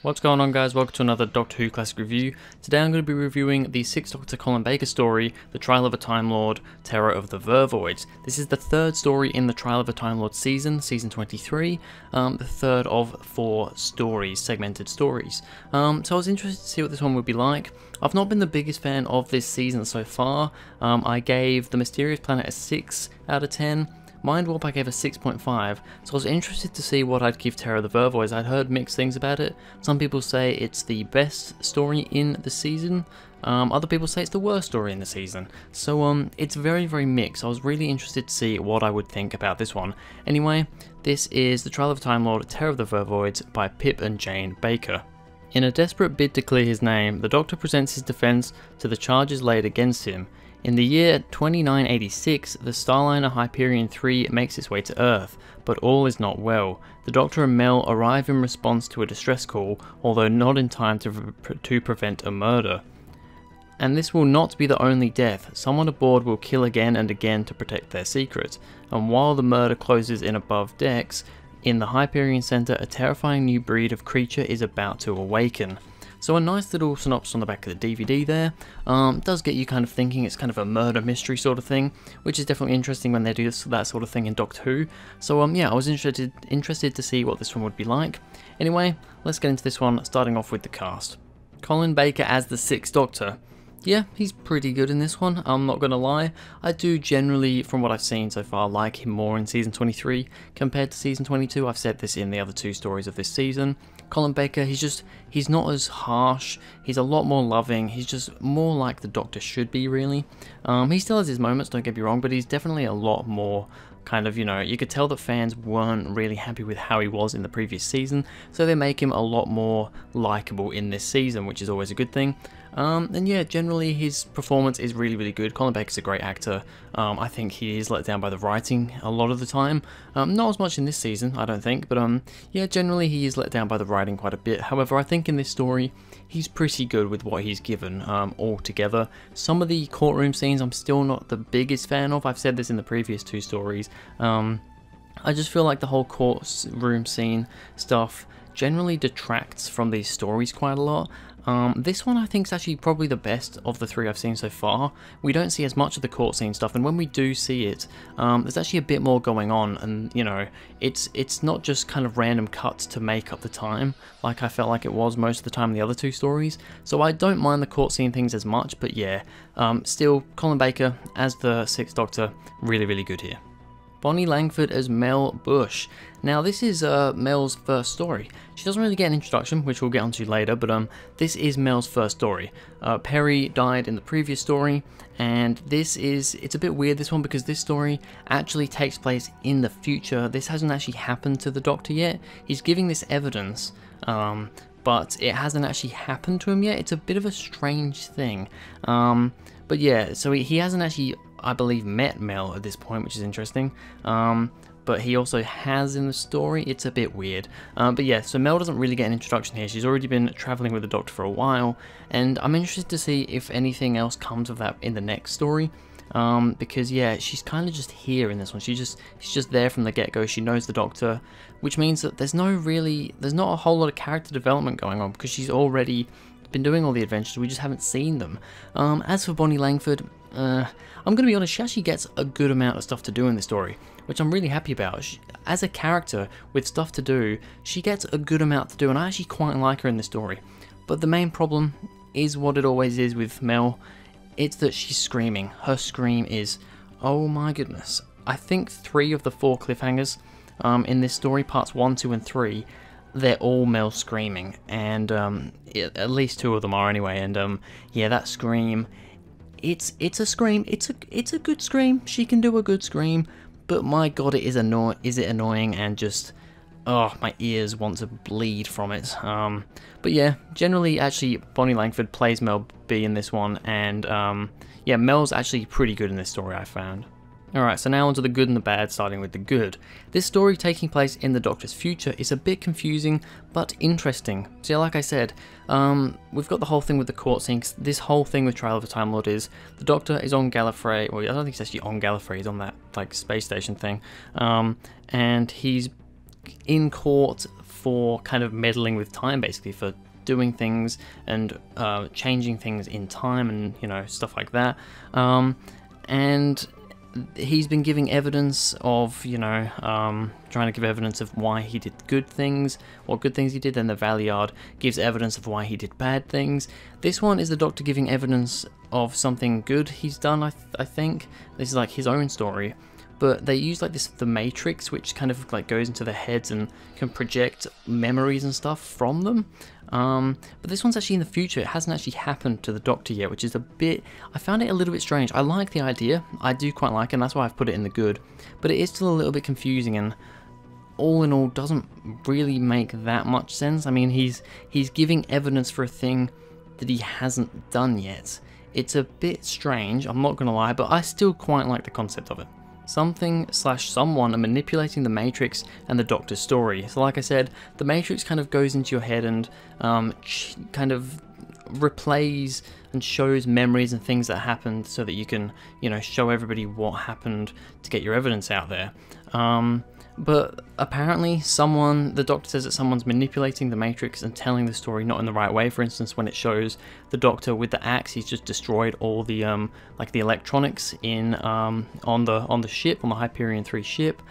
What's going on, guys? Welcome to another Doctor Who Classic Review. Today I'm going to be reviewing the 6th Doctor Colin Baker story, The Trial of a Time Lord, Terror of the Vervoids. This is the third story in the Trial of a Time Lord season 23, the third of 4 stories, segmented stories. So I was interested to see what this one would be like. I've not been the biggest fan of this season so far. I gave The Mysterious Planet a 6 out of 10. Mind Warp I gave a 6.5, so I was interested to see what I'd give Terror of the Vervoids. I'd heard mixed things about it. Some people say it's the best story in the season, other people say it's the worst story in the season. So it's very, very mixed. I was really interested to see what I would think about this one. Anyway, this is The Trial of a Time Lord, Terror of the Vervoids by Pip and Jane Baker. In a desperate bid to clear his name, the Doctor presents his defense to the charges laid against him. In the year 2986, the Starliner Hyperion 3 makes its way to Earth, but all is not well. The Doctor and Mel arrive in response to a distress call, although not in time to prevent a murder. And this will not be the only death. Someone aboard will kill again and again to protect their secret. And while the murder closes in above decks, in the Hyperion Center, a terrifying new breed of creature is about to awaken. So a nice little synopsis on the back of the DVD there. Does get you kind of thinking it's kind of a murder mystery sort of thing, which is definitely interesting when they do that sort of thing in Doctor Who. So yeah, I was interested to see what this one would be like. Anyway, let's get into this one, starting off with the cast. Colin Baker as the 6th Doctor. Yeah, he's pretty good in this one, I'm not gonna lie. I do generally, from what I've seen so far, like him more in season 23 compared to season 22. I've said this in the other 2 stories of this season. Colin Baker, he's not as harsh, he's a lot more loving, he's just more like the Doctor should be, really. He still has his moments, don't get me wrong, but he's definitely a lot more kind of, you could tell that fans weren't really happy with how he was in the previous season, so they make him a lot more likable in this season, which is always a good thing. And yeah, generally his performance is really, really good. Colin Baker's a great actor. I think he is let down by the writing a lot of the time. Not as much in this season, I don't think, but yeah, generally he is let down by the writing quite a bit. However, I think in this story, he's pretty good with what he's given altogether. Some of the courtroom scenes I'm still not the biggest fan of. I've said this in the previous 2 stories. I just feel like the whole courtroom scene stuff generally detracts from these stories quite a lot. This one I think is actually probably the best of the 3 I've seen so far. We don't see as much of the court scene stuff, and when we do see it, there's actually a bit more going on, and it's not just kind of random cuts to make up the time, like I felt like it was most of the time in the other 2 stories. So I don't mind the court scene things as much, but yeah, still Colin Baker as the 6th Doctor, really, really good here. Bonnie Langford as Mel Bush. Now this is Mel's first story. She doesn't really get an introduction, which we'll get onto later, but this is Mel's first story. Perry died in the previous story, and it's a bit weird, this one, because this story actually takes place in the future. This hasn't actually happened to the Doctor yet. He's giving this evidence, but it hasn't actually happened to him yet. It's a bit of a strange thing. But yeah, so he hasn't actually, I believe, met Mel at this point, which is interesting. But he also has in the story. It's a bit weird. But yeah, so Mel doesn't really get an introduction here. She's already been traveling with the Doctor for a while, and I'm interested to see if anything else comes of that in the next story. Because yeah, she's kind of just here in this one. She's just there from the get-go. She knows the Doctor, which means that there's not a whole lot of character development going on, because she's already been doing all the adventures. We just haven't seen them. As for Bonnie Langford, I'm going to be honest, she actually gets a good amount of stuff to do in this story, which I'm really happy about. As a character with stuff to do, she gets a good amount to do, and I actually quite like her in this story. But the main problem is what it always is with Mel. It's that she's screaming. Her scream is, oh my goodness. I think 3 of the 4 cliffhangers in this story, parts 1, 2, and 3, they're all Mel screaming, and at least 2 of them are anyway. And yeah, that scream, it's a scream. It's a good scream. She can do a good scream, but my god, is it annoying, and just, oh, my ears want to bleed from it. But yeah, generally, actually, Bonnie Langford plays Mel B in this one, and yeah, Mel's actually pretty good in this story, I found. Alright, so now onto the good and the bad, starting with the good. This story taking place in the Doctor's future is a bit confusing, but interesting. So yeah, like I said, we've got the whole thing with the court scene. This whole thing with Trial of a Time Lord is, the Doctor is on Gallifrey, well, I don't think he's actually on Gallifrey, he's on that, like, space station thing, and he's in court for kind of meddling with time, basically, for doing things and changing things in time and, you know, stuff like that. And he's been giving evidence of, you know, trying to give evidence of why he did good things, what good things he did, and the Valeyard gives evidence of why he did bad things. This one is the Doctor giving evidence of something good he's done, I think. This is like his own story. But they use like the Matrix, which kind of like goes into their heads and can project memories and stuff from them. But this one's actually in the future. It hasn't actually happened to the Doctor yet, which is a bit... I found it a little bit strange. I like the idea. I do quite like it, and that's why I've put it in the good. But it is still a little bit confusing, and all in all doesn't really make that much sense. I mean, he's giving evidence for a thing that he hasn't done yet. It's a bit strange, I'm not going to lie, but I still quite like the concept of it. Something/someone are manipulating the Matrix and the Doctor's story. So like I said, the Matrix kind of goes into your head and kind of replays and shows memories and things that happened so that you can, you know, show everybody what happened to get your evidence out there. But apparently the Doctor says that someone's manipulating the Matrix and telling the story not in the right way. For instance, when it shows the Doctor with the axe, he's just destroyed all the like the electronics in on the ship, on the Hyperion 3 ship.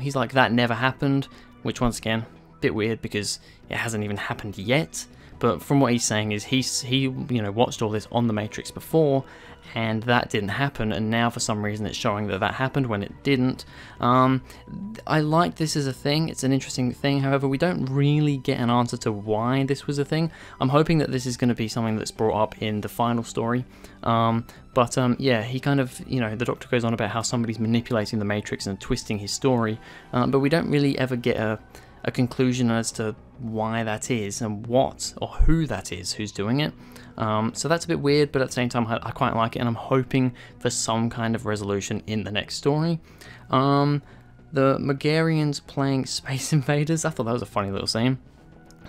He's like, that never happened, which once again, a bit weird because it hasn't even happened yet. But from what he's saying is he you know, watched all this on the Matrix before, and that didn't happen, and now for some reason it's showing that that happened when it didn't. I like this as a thing. It's an interesting thing. However, we don't really get an answer to why this was a thing. I'm hoping that this is going to be something that's brought up in the final story. Yeah, he kind of, you know, the Doctor goes on about how somebody's manipulating the Matrix and twisting his story, but we don't really ever get a conclusion as to why that is and what or who that is who's doing it. So that's a bit weird, but at the same time I quite like it, and I'm hoping for some kind of resolution in the next story. The Megarians playing Space Invaders, I thought that was a funny little scene.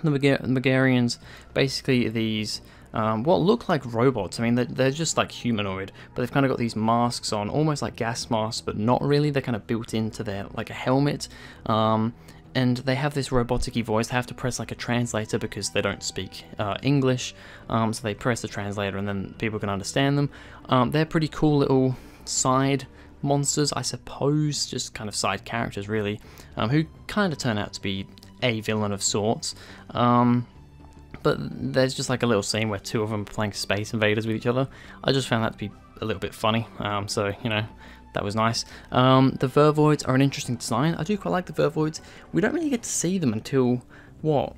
The Megarians, basically these what look like robots. I mean, they're just like humanoid, but they've kind of got these masks on, almost like gas masks, but not really. They're kind of built into their, like a helmet. And they have this robotic-y voice. They have to press like a translator because they don't speak English. So they press the translator and then people can understand them. They're pretty cool little side monsters, I suppose, just kind of side characters really, who kind of turn out to be a villain of sorts. But there's just like a little scene where two of them are playing Space Invaders with each other. I just found that to be a little bit funny. So, you know, that was nice. The Vervoids are an interesting design. I do quite like the Vervoids. We don't really get to see them until, what,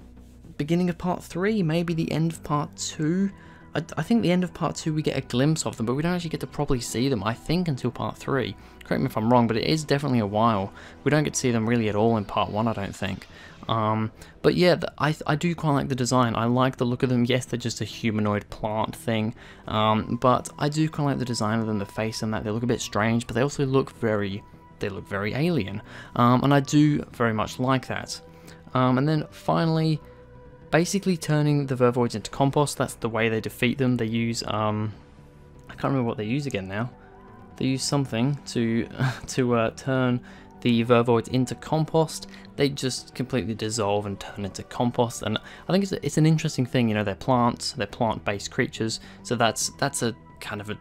beginning of part 3? Maybe the end of part 2? I think the end of part 2 we get a glimpse of them, but we don't actually get to properly see them, I think, until part 3. Correct me if I'm wrong, but it is definitely a while. We don't get to see them really at all in part 1, I don't think. But yeah, I do quite like the design. I like the look of them. Yes, they're just a humanoid plant thing, but I do quite like the design of them, the face and that. They look a bit strange, but they also look very alien, and I do very much like that. And then finally, basically turning the Vervoids into compost. That's the way they defeat them. They use I can't remember what they use again now. They use something to turn the Vervoids into compost. They just completely dissolve and turn into compost, and I think it's an interesting thing. You know, they're plants, they're plant-based creatures, so that's a kind of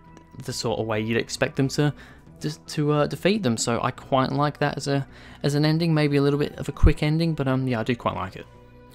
the sort of way you'd expect them to defeat them. So I quite like that as an ending. Maybe a little bit of a quick ending, but yeah, I do quite like it.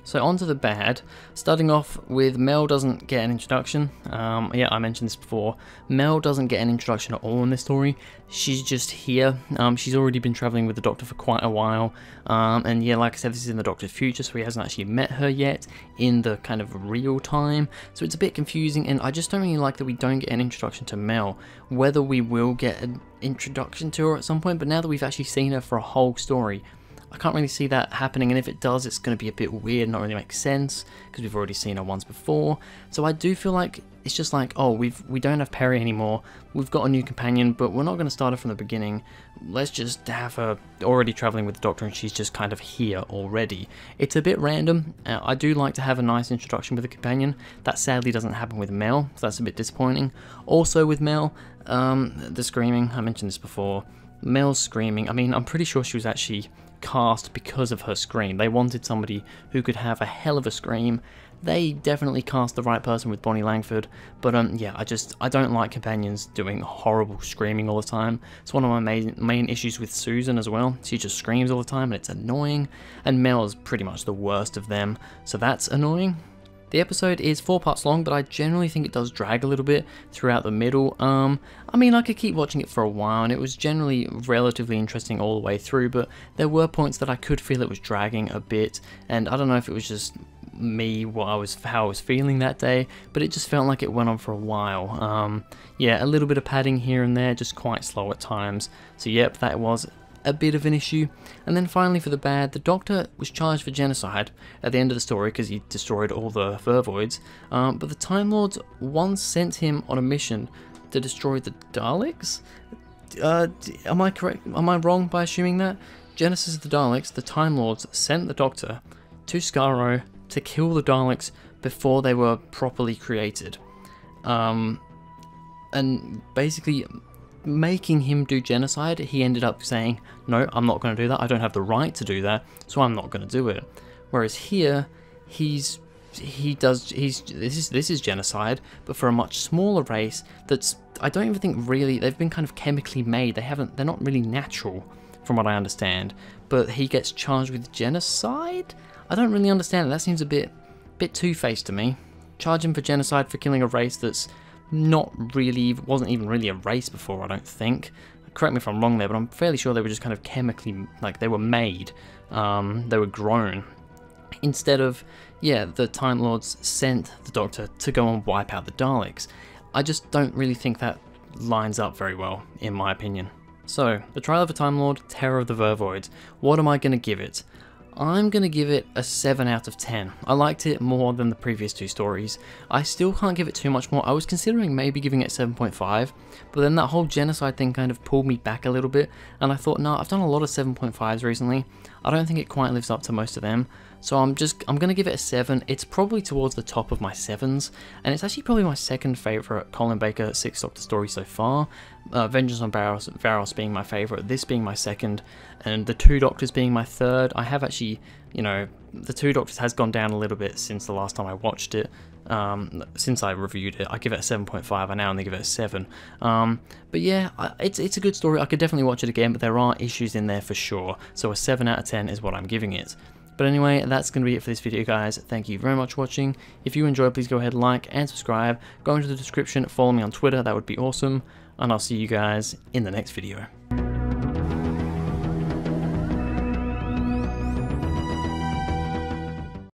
So on to the bad, starting off with Mel doesn't get an introduction. Yeah, I mentioned this before. Mel doesn't get an introduction at all in this story. She's just here. She's already been travelling with the Doctor for quite a while. And yeah, like I said, this is in the Doctor's future, so he hasn't actually met her yet in the kind of real time. So it's a bit confusing, and I just don't really like that we don't get an introduction to Mel. Whether we will get an introduction to her at some point, but now that we've actually seen her for a whole story, I can't really see that happening, and if it does, it's going to be a bit weird, not really make sense, because we've already seen her once before. So I do feel like it's just like, oh, we don't have Perry anymore, we've got a new companion, but we're not going to start her from the beginning. Let's just have her already travelling with the Doctor, and she's just kind of here already. It's a bit random. I do like to have a nice introduction with a companion. That sadly doesn't happen with Mel, so that's a bit disappointing. Also with Mel, the screaming, I mentioned this before. Mel's screaming, I mean, I'm pretty sure she was actually cast because of her scream. They wanted somebody who could have a hell of a scream. They definitely cast the right person with Bonnie Langford, but yeah, I don't like companions doing horrible screaming all the time. It's one of my main issues with Susan as well. She just screams all the time and it's annoying, and Mel is pretty much the worst of them, so that's annoying. The episode is 4 parts long, but I generally think it does drag a little bit throughout the middle. I mean, I could keep watching it for a while, and it was generally relatively interesting all the way through, but there were points that I could feel it was dragging a bit, and I don't know if it was just me, how I was feeling that day, but it just felt like it went on for a while. Yeah, a little bit of padding here and there, just quite slow at times. So yep, that was a bit of an issue. And then finally for the bad, the Doctor was charged for genocide at the end of the story because he destroyed all the Vervoids, but the Time Lords once sent him on a mission to destroy the Daleks? Am I correct? Am I wrong by assuming that? Genesis of the Daleks, the Time Lords sent the Doctor to Skaro to kill the Daleks before they were properly created. And basically making him do genocide, he ended up saying, no, I'm not going to do that, I don't have the right to do that, so I'm not going to do it. Whereas here, this is genocide, but for a much smaller race that's, I don't even think really, they've been kind of chemically made, they're not really natural, from what I understand, but he gets charged with genocide? I don't really understand it, that seems a bit two-faced to me. Charge him for genocide for killing a race that's wasn't even really a race before, I don't think. Correct me if I'm wrong there, but I'm fairly sure they were just kind of chemically, like they were made, they were grown. Instead of, yeah, the Time Lords sent the Doctor to go and wipe out the Daleks. I just don't really think that lines up very well, in my opinion. So, The Trial of a Time Lord, Terror of the Vervoids. What am I going to give it? I'm going to give it a 7 out of 10. I liked it more than the previous 2 stories. I still can't give it too much more. I was considering maybe giving it 7.5, but then that whole genocide thing kind of pulled me back a little bit, and I thought, no, I've done a lot of 7.5s recently. I don't think it quite lives up to most of them, so I'm going to give it a 7. It's probably towards the top of my 7s, and it's actually probably my second favourite Colin Baker 6th Doctor story so far. Vengeance on Varos being my favourite, this being my second, and the 2 Doctors being my third. I have actually, you know, the 2 Doctors has gone down a little bit since the last time I watched it. Since I reviewed it, I give it a 7.5. I now only give it a 7. But yeah, it's a good story. I could definitely watch it again, but there are issues in there for sure. So a 7 out of 10 is what I'm giving it. But anyway, that's going to be it for this video, guys. Thank you very much for watching. If you enjoyed, please go ahead, like and subscribe. Go into the description, follow me on Twitter, that would be awesome. And I'll see you guys in the next video.